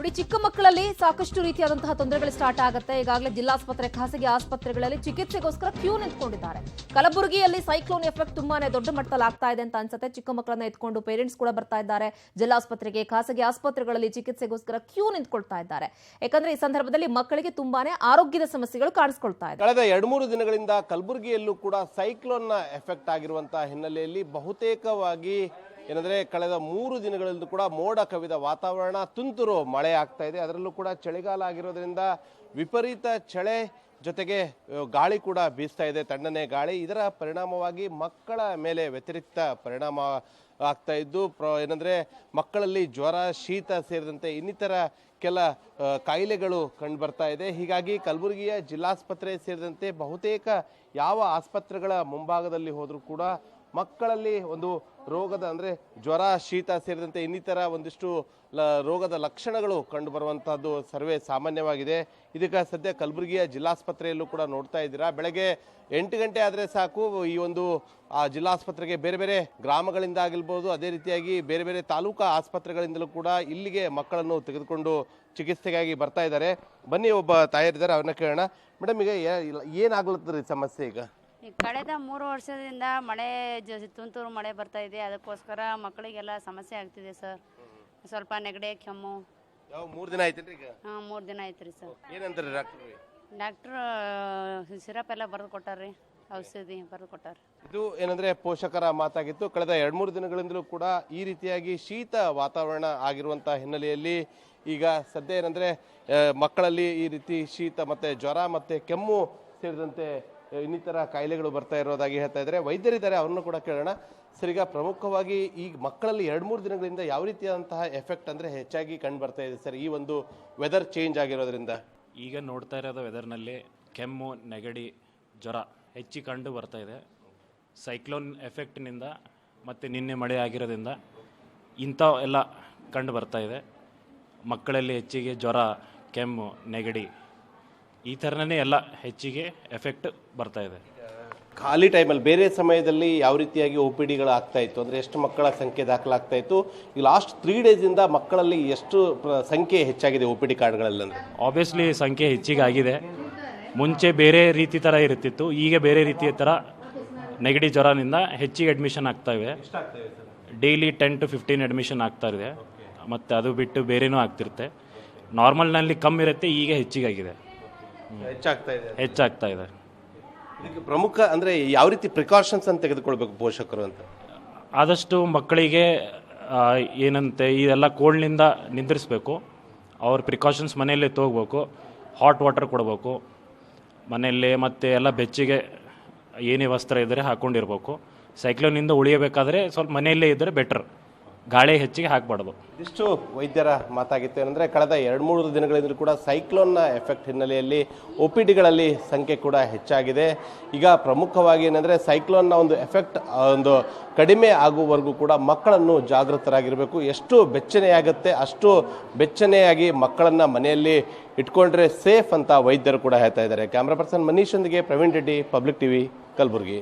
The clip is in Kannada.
ನೋಡಿ, ಚಿಕ್ಕ ಮಕ್ಕಳಲ್ಲಿ ಸಾಕಷ್ಟು ರೀತಿಯಾದಂತಹ ತೊಂದರೆಗಳು ಸ್ಟಾರ್ಟ್ ಆಗುತ್ತೆ. ಈಗಾಗಲೇ ಜಿಲ್ಲಾಸ್ಪತ್ರೆ, ಖಾಸಗಿ ಆಸ್ಪತ್ರೆಗಳಲ್ಲಿ ಚಿಕಿತ್ಸೆಗೋಸ್ಕರ ಕ್ಯೂ ನಿಂತ್ಕೊಂಡಿದ್ದಾರೆ. ಕಲಬುರಗಿಯಲ್ಲಿ ಸೈಕ್ಲೋನ್ ಎಫೆಕ್ಟ್ ತುಂಬಾನೇ ದೊಡ್ಡ ಮಟ್ಟದಲ್ಲಿ ಆಗ್ತಾ ಇದೆ ಅಂತ ಅನ್ಸುತ್ತೆ. ಚಿಕ್ಕ ಮಕ್ಕಳನ್ನ ಎತ್ಕೊಂಡು ಪೇರೆಂಟ್ಸ್ ಕೂಡ ಬರ್ತಾ ಇದ್ದಾರೆ ಜಿಲ್ಲಾಸ್ಪತ್ರೆಗೆ, ಖಾಸಗಿ ಆಸ್ಪತ್ರೆಗಳಲ್ಲಿ ಚಿಕಿತ್ಸೆಗೋಸ್ಕರ ಕ್ಯೂ ನಿಂತ್ಕೊಳ್ತಾ ಇದ್ದಾರೆ. ಯಾಕಂದ್ರೆ ಈ ಸಂದರ್ಭದಲ್ಲಿ ಮಕ್ಕಳಿಗೆ ತುಂಬಾನೇ ಆರೋಗ್ಯದ ಸಮಸ್ಯೆಗಳು ಕಾಣಿಸ್ಕೊಳ್ತಾ ಇದೆ. ಕಳೆದ 2-3 ದಿನಗಳಿಂದ ಕಲಬುರಗಿಯಲ್ಲೂ ಕೂಡ ಸೈಕ್ಲೋನ್ ಎಫೆಕ್ಟ್ ಆಗಿರುವಂತಹ ಹಿನ್ನೆಲೆಯಲ್ಲಿ ಬಹುತೇಕವಾಗಿ ಏನಂದ್ರೆ ಕಳೆದ 3 ದಿನಗಳಿಂದ ಕೂಡ ಮೋಡ ಕವಿದ ವಾತಾವರಣ, ತುಂತುರು ಮಳೆ ಆಗ್ತಾ ಇದೆ. ಅದರಲ್ಲೂ ಕೂಡ ಚಳಿಗಾಲ ಆಗಿರೋದ್ರಿಂದ ವಿಪರೀತ ಚಳಿ ಜೊತೆಗೆ ಗಾಳಿ ಕೂಡ ಬೀಸ್ತಾ ಇದೆ, ತಣ್ಣನೆ ಗಾಳಿ. ಇದರ ಪರಿಣಾಮವಾಗಿ ಮಕ್ಕಳ ಮೇಲೆ ವ್ಯತಿರಿಕ್ತ ಪರಿಣಾಮ ಆಗ್ತಾ ಇದ್ದು ಏನಂದ್ರೆ ಮಕ್ಕಳಲ್ಲಿ ಜ್ವರ, ಶೀತ ಸೇರಿದಂತೆ ಇನ್ನಿತರ ಕೆಲ ಕಾಯಿಲೆಗಳು ಕಂಡು ಬರ್ತಾ ಇದೆ. ಹೀಗಾಗಿ ಕಲಬುರಗಿಯ ಜಿಲ್ಲಾಸ್ಪತ್ರೆ ಸೇರಿದಂತೆ ಬಹುತೇಕ ಯಾವ ಆಸ್ಪತ್ರೆಗಳ ಮುಂಭಾಗದಲ್ಲಿ ಹೋದ್ರೂ ಕೂಡ ಮಕ್ಕಳಲ್ಲಿ ಒಂದು ರೋಗದ ಅಂದ್ರೆ ಜ್ವರ, ಶೀತ ಸೇರಿದಂತೆ ಇನ್ನಿತರ ಒಂದಿಷ್ಟು ರೋಗದ ಲಕ್ಷಣಗಳು ಕಂಡು ಬರುವಂತಹದ್ದು ಸರ್ವೇ ಸಾಮಾನ್ಯವಾಗಿದೆ. ಇದಕ್ಕೆ ಸದ್ಯ ಕಲಬುರಗಿಯ ಜಿಲ್ಲಾಸ್ಪತ್ರೆಯಲ್ಲೂ ಕೂಡ ನೋಡ್ತಾ ಇದ್ದೀರಾ. ಬೆಳಗ್ಗೆ 8 ಗಂಟೆ ಆದರೆ ಸಾಕು, ಈ ಒಂದು ಜಿಲ್ಲಾಸ್ಪತ್ರೆಗೆ ಬೇರೆ ಬೇರೆ ಗ್ರಾಮಗಳಿಂದ ಆಗಿರ್ಬೋದು, ಅದೇ ರೀತಿಯಾಗಿ ಬೇರೆ ಬೇರೆ ತಾಲೂಕಾ ಆಸ್ಪತ್ರೆಗಳಿಂದಲೂ ಕೂಡ ಇಲ್ಲಿಗೆ ಮಕ್ಕಳನ್ನು ತೆಗೆದುಕೊಂಡು ಚಿಕಿತ್ಸೆಗಾಗಿ ಬರ್ತಾ ಇದ್ದಾರೆ. ಬನ್ನಿ, ಒಬ್ಬ ತಾಯರಿದ್ದಾರೆ, ಅವ್ರನ್ನ ಕೇಳೋಣ. ಮೇಡಮ್, ಈಗ ಏನಾಗ್ಲತ್ತದ್ರಿ ಸಮಸ್ಯೆ? ಈಗ ಕಳೆದ 3 ವರ್ಷದಿಂದ ಮಳೆ ತುಂತುರು ಮಳೆ ಬರ್ತಾ ಇದೆ. ಅದಕ್ಕೋಸ್ಕರ ಮಕ್ಕಳಿಗೆಲ್ಲ ಸಮಸ್ಯೆ ಆಗ್ತಿದೆ ಸರ್. ಸ್ವಲ್ಪ ನೆಗಡಿ, ಕೆಮ್ಮು. ಯಾವ 3 ದಿನ ಆಯ್ತೇನ್ರಿ? ಈಗ 3 ದಿನ ಆಯ್ತು ರೀ ಸರ್. ಏನಂತಾರೆ ಡಾಕ್ಟ್ರು ಸಿರಪ್ ಎಲ್ಲ ಬರೆದು ಕೊಟ್ಟಾರ್ರಿ, ಔಷಧಿ ಬರೆದು ಕೊಟ್ಟಾರ. ಇದು ಏನಂದ್ರೆ ಪೋಷಕರ ಮಾತಾಗಿತ್ತು. ಕಳೆದ 2-3 ದಿನಗಳಿಂದಲೂ ಕೂಡ ಈ ರೀತಿಯಾಗಿ ಶೀತ ವಾತಾವರಣ ಆಗಿರುವಂತಹ ಹಿನ್ನೆಲೆಯಲ್ಲಿ ಈಗ ಸದ್ಯ ಏನಂದ್ರೆ ಮಕ್ಕಳಲ್ಲಿ ಈ ರೀತಿ ಶೀತ ಮತ್ತೆ ಜ್ವರ ಮತ್ತೆ ಕೆಮ್ಮು ಸೇರಿದಂತೆ ಇನ್ನಿತರ ಕಾಯಿಲೆಗಳು ಬರ್ತಾ ಇರೋದಾಗಿ ಹೇಳ್ತಾ ಇದ್ದಾರೆ. ವೈದ್ಯರಿದ್ದಾರೆ, ಅವ್ರನ್ನು ಕೂಡ ಕೇಳೋಣ. ಸರ್, ಈಗ ಪ್ರಮುಖವಾಗಿ ಈ ಮಕ್ಕಳಲ್ಲಿ 2-3 ದಿನಗಳಿಂದ ಯಾವ ರೀತಿಯಾದಂತಹ ಎಫೆಕ್ಟ್ ಅಂದ್ರೆ ಹೆಚ್ಚಾಗಿ ಕಂಡು ಬರ್ತಾ ಇದೆ ಸರ್, ಈ ಒಂದು ವೆದರ್ ಚೇಂಜ್ ಆಗಿರೋದ್ರಿಂದ? ಈಗ ನೋಡ್ತಾ ಇರೋದು ವೆದರ್ನಲ್ಲಿ ಕೆಮ್ಮು, ನೆಗಡಿ, ಜ್ವರ ಹೆಚ್ಚಿಗೆ ಕಂಡು ಬರ್ತಾ ಇದೆ. ಸೈಕ್ಲೋನ್ ಎಫೆಕ್ಟ್ನಿಂದ ಮತ್ತು ನಿನ್ನೆ ಮಳೆ ಆಗಿರೋದ್ರಿಂದ ಇಂಥ ಎಲ್ಲ ಕಂಡು ಬರ್ತಾ ಇದೆ. ಮಕ್ಕಳಲ್ಲಿ ಹೆಚ್ಚಿಗೆ ಜ್ವರ, ಕೆಮ್ಮು, ನೆಗಡಿ ಈ ಥರನೇ ಎಲ್ಲ ಹೆಚ್ಚಿಗೆ ಎಫೆಕ್ಟ್ ಬರ್ತಾ ಇದೆ. ಖಾಲಿ ಟೈಮಲ್ಲಿ ಬೇರೆ ಸಮಯದಲ್ಲಿ ಯಾವ ರೀತಿಯಾಗಿ OPDಗಳು ಆಗ್ತಾ ಇತ್ತು ಅಂದರೆ ಎಷ್ಟು ಮಕ್ಕಳ ಸಂಖ್ಯೆ ದಾಖಲಾಗ್ತಾ ಇತ್ತು? ಈ ಲಾಸ್ಟ್ 3 ಡೇಸಿಂದ ಮಕ್ಕಳಲ್ಲಿ ಎಷ್ಟು ಸಂಖ್ಯೆ ಹೆಚ್ಚಾಗಿದೆ OPD ಕಾರ್ಡ್ಗಳಲ್ಲಿ? ಅಂದರೆ ಆಬ್ವಿಯಸ್ಲಿ ಸಂಖ್ಯೆ ಹೆಚ್ಚಿಗೆ ಆಗಿದೆ. ಮುಂಚೆ ಬೇರೆ ರೀತಿ ಥರ ಇರುತ್ತಿತ್ತು, ಈಗ ಬೇರೆ ರೀತಿಯ ಥರ ನೆಗಡಿ, ಜ್ವರನಿಂದ ಹೆಚ್ಚಿಗೆ ಅಡ್ಮಿಷನ್ ಆಗ್ತಾ ಇವೆ. ಡೈಲಿ 10 to 15 ಅಡ್ಮಿಷನ್ ಆಗ್ತಾ ಇದೆ. ಮತ್ತು ಅದು ಬಿಟ್ಟು ಬೇರೆನೂ ಆಗ್ತಿರುತ್ತೆ. ನಾರ್ಮಲ್ನಲ್ಲಿ ಕಮ್ಮಿ ಇರುತ್ತೆ, ಈಗ ಹೆಚ್ಚಿಗಾಗಿದೆ, ಹೆಚ್ಚಾಗ್ತಾ ಇದೆ. ಇದಕ್ಕೆ ಪ್ರಮುಖ ಅಂದರೆ ಯಾವ ರೀತಿ ಪ್ರಿಕಾಷನ್ಸ್ ಅಂತ ತೆಗೆದುಕೊಳ್ಬೇಕು ಪೋಷಕರು ಅಂತ? ಆದಷ್ಟು ಮಕ್ಕಳಿಗೆ ಏನಂತೆ ಇದೆಲ್ಲ ಕೋಲ್ಡ್ನಿಂದ ನಿಂದಿರಿಸ್ಬೇಕು. ಅವ್ರ ಪ್ರಿಕಾಷನ್ಸ್ ಮನೆಯಲ್ಲೇ ತೊಗೋಬೇಕು. ಹಾಟ್ ವಾಟರ್ ಕೊಡಬೇಕು ಮನೆಯಲ್ಲೇ, ಮತ್ತು ಎಲ್ಲ ಬೆಚ್ಚಗೆ ಏನೇ ವಸ್ತ್ರ ಇದ್ದರೆ ಹಾಕ್ಕೊಂಡಿರ್ಬೇಕು. ಸೈಕ್ಲೋನಿಂದ ಉಳಿಯಬೇಕಾದ್ರೆ ಸ್ವಲ್ಪ ಮನೆಯಲ್ಲೇ ಇದ್ದರೆ ಬೆಟರ್, ಗಾಳಿ ಹೆಚ್ಚಿಗೆ ಹಾಕಬಾರ್ದು. ಇದಿಷ್ಟು ವೈದ್ಯರ ಮಾತಾಗಿತ್ತು. ಏನಂದರೆ ಕಳೆದ 2-3 ದಿನಗಳಿಂದ ಕೂಡ ಸೈಕ್ಲೋನ್ನ ಎಫೆಕ್ಟ್ ಹಿನ್ನೆಲೆಯಲ್ಲಿ OPDಗಳಲ್ಲಿ ಸಂಖ್ಯೆ ಕೂಡ ಹೆಚ್ಚಾಗಿದೆ. ಈಗ ಪ್ರಮುಖವಾಗಿ ಏನಂದರೆ ಸೈಕ್ಲೋನ್ನ ಒಂದು ಎಫೆಕ್ಟ್ ಒಂದು ಕಡಿಮೆ ಆಗುವವರೆಗೂ ಕೂಡ ಮಕ್ಕಳನ್ನು ಜಾಗೃತರಾಗಿರಬೇಕು. ಎಷ್ಟು ಬೆಚ್ಚನೆಯಾಗುತ್ತೆ ಅಷ್ಟು ಬೆಚ್ಚನೆಯಾಗಿ ಮಕ್ಕಳನ್ನು ಮನೆಯಲ್ಲಿ ಇಟ್ಕೊಂಡ್ರೆ ಸೇಫ್ ಅಂತ ವೈದ್ಯರು ಕೂಡ ಹೇಳ್ತಾ ಇದ್ದಾರೆ. ಕ್ಯಾಮ್ರಾ ಪರ್ಸನ್ ಮನೀಶ್ ಒಂದಿಗೆ ಪ್ರವೀಣ್ ರೆಡ್ಡಿ, ಪಬ್ಲಿಕ್ ಟಿವಿ, ಕಲಬುರಗಿ.